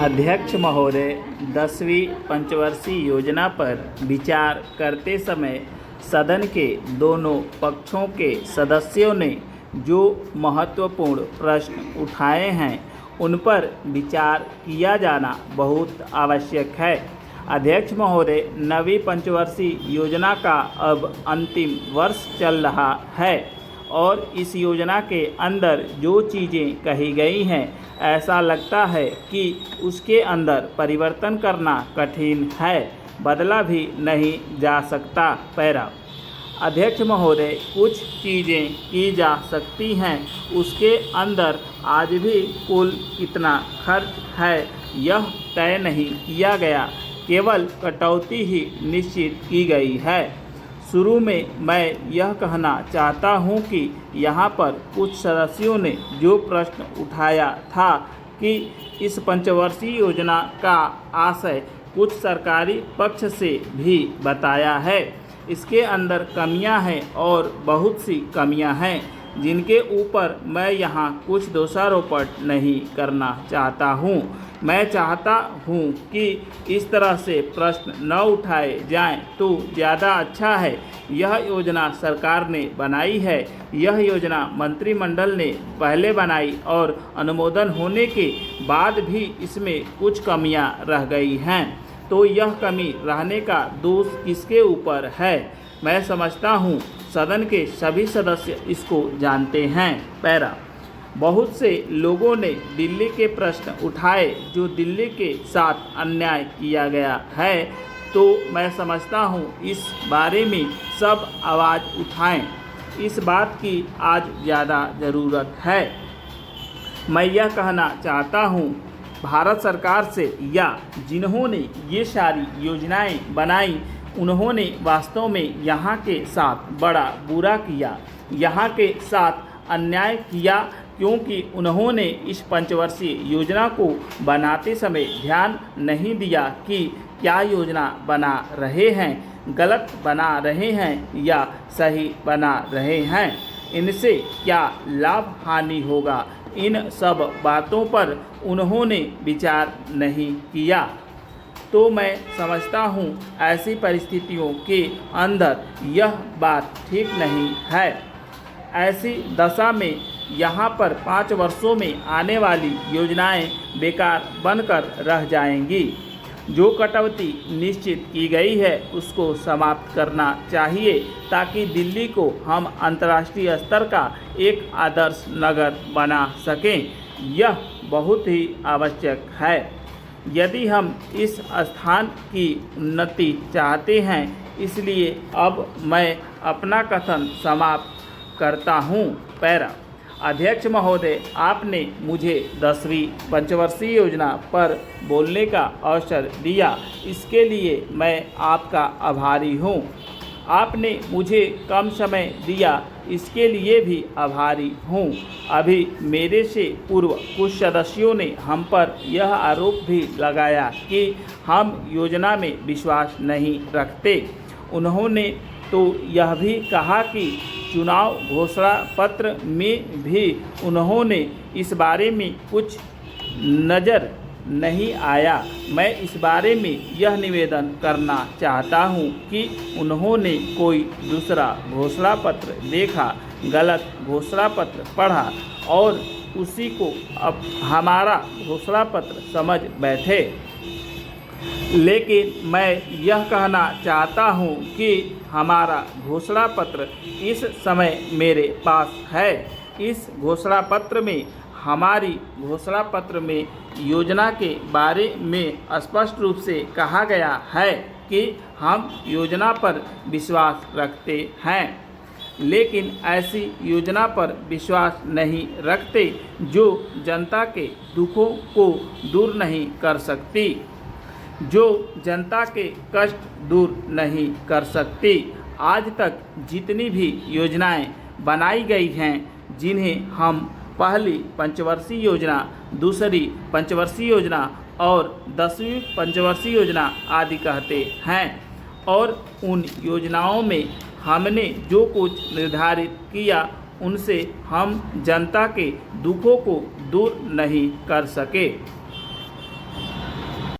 अध्यक्ष महोदय, 10वीं पंचवर्षीय योजना पर विचार करते समय सदन के दोनों पक्षों के सदस्यों ने जो महत्वपूर्ण प्रश्न उठाए हैं उन पर विचार किया जाना बहुत आवश्यक है। अध्यक्ष महोदय, 9वीं पंचवर्षीय योजना का अब अंतिम वर्ष चल रहा है और इस योजना के अंदर जो चीज़ें कही गई हैं ऐसा लगता है कि उसके अंदर परिवर्तन करना कठिन है, बदला भी नहीं जा सकता। पैरा अध्यक्ष महोदय, कुछ चीज़ें की जा सकती हैं, उसके अंदर आज भी कुल कितना खर्च है यह तय नहीं किया गया, केवल कटौती ही निश्चित की गई है। शुरू में मैं यह कहना चाहता हूं कि यहाँ पर कुछ सदस्यों ने जो प्रश्न उठाया था कि इस पंचवर्षीय योजना का आशय कुछ सरकारी पक्ष से भी बताया है। इसके अंदर कमियां हैं और बहुत सी कमियां हैं जिनके ऊपर मैं यहाँ कुछ दोषारोपण नहीं करना चाहता हूँ। मैं चाहता हूँ कि इस तरह से प्रश्न न उठाए जाएं तो ज़्यादा अच्छा है। यह योजना सरकार ने बनाई है, यह योजना मंत्रिमंडल ने पहले बनाई और अनुमोदन होने के बाद भी इसमें कुछ कमियां रह गई हैं, तो यह कमी रहने का दोष किसके ऊपर है? मैं समझता हूँ सदन के सभी सदस्य इसको जानते हैं। पैरा बहुत से लोगों ने दिल्ली के प्रश्न उठाए जो दिल्ली के साथ अन्याय किया गया है, तो मैं समझता हूँ इस बारे में सब आवाज़ उठाएं। इस बात की आज ज़्यादा ज़रूरत है। मैं यह कहना चाहता हूँ भारत सरकार से, या जिन्होंने ये सारी योजनाएं बनाई उन्होंने वास्तव में यहाँ के साथ बड़ा बुरा किया, यहाँ के साथ अन्याय किया, क्योंकि उन्होंने इस पंचवर्षीय योजना को बनाते समय ध्यान नहीं दिया कि क्या योजना बना रहे हैं, गलत बना रहे हैं या सही बना रहे हैं, इनसे क्या लाभ हानि होगा, इन सब बातों पर उन्होंने विचार नहीं किया। तो मैं समझता हूँ ऐसी परिस्थितियों के अंदर यह बात ठीक नहीं है। ऐसी दशा में यहाँ पर 5 वर्षों में आने वाली योजनाएं बेकार बनकर रह जाएंगी। जो कटौती निश्चित की गई है उसको समाप्त करना चाहिए ताकि दिल्ली को हम अंतर्राष्ट्रीय स्तर का एक आदर्श नगर बना सकें। यह बहुत ही आवश्यक है। यदि हम इस स्थान की उन्नति चाहते हैं, इसलिए अब मैं अपना कथन समाप्त करता हूँ। पैरा अध्यक्ष महोदय, आपने मुझे 10वीं पंचवर्षीय योजना पर बोलने का अवसर दिया, इसके लिए मैं आपका आभारी हूँ। आपने मुझे कम समय दिया, इसके लिए भी आभारी हूँ। अभी मेरे से पूर्व कुछ सदस्यों ने हम पर यह आरोप भी लगाया कि हम योजना में विश्वास नहीं रखते। उन्होंने तो यह भी कहा कि चुनाव घोषणा पत्र में भी उन्होंने इस बारे में कुछ नज़र नहीं आया। मैं इस बारे में यह निवेदन करना चाहता हूं कि उन्होंने कोई दूसरा घोषणा पत्र देखा, गलत घोषणा पत्र पढ़ा और उसी को अब हमारा घोषणा पत्र समझ बैठे। लेकिन मैं यह कहना चाहता हूं कि हमारा घोषणा पत्र इस समय मेरे पास है। इस घोषणा पत्र में, हमारी घोषणा पत्र में योजना के बारे में स्पष्ट रूप से कहा गया है कि हम योजना पर विश्वास रखते हैं, लेकिन ऐसी योजना पर विश्वास नहीं रखते जो जनता के दुखों को दूर नहीं कर सकती, जो जनता के कष्ट दूर नहीं कर सकती। आज तक जितनी भी योजनाएं बनाई गई हैं, जिन्हें हम पहली पंचवर्षीय योजना, दूसरी पंचवर्षीय योजना और 10वीं पंचवर्षीय योजना आदि कहते हैं, और उन योजनाओं में हमने जो कुछ निर्धारित किया उनसे हम जनता के दुखों को दूर नहीं कर सके।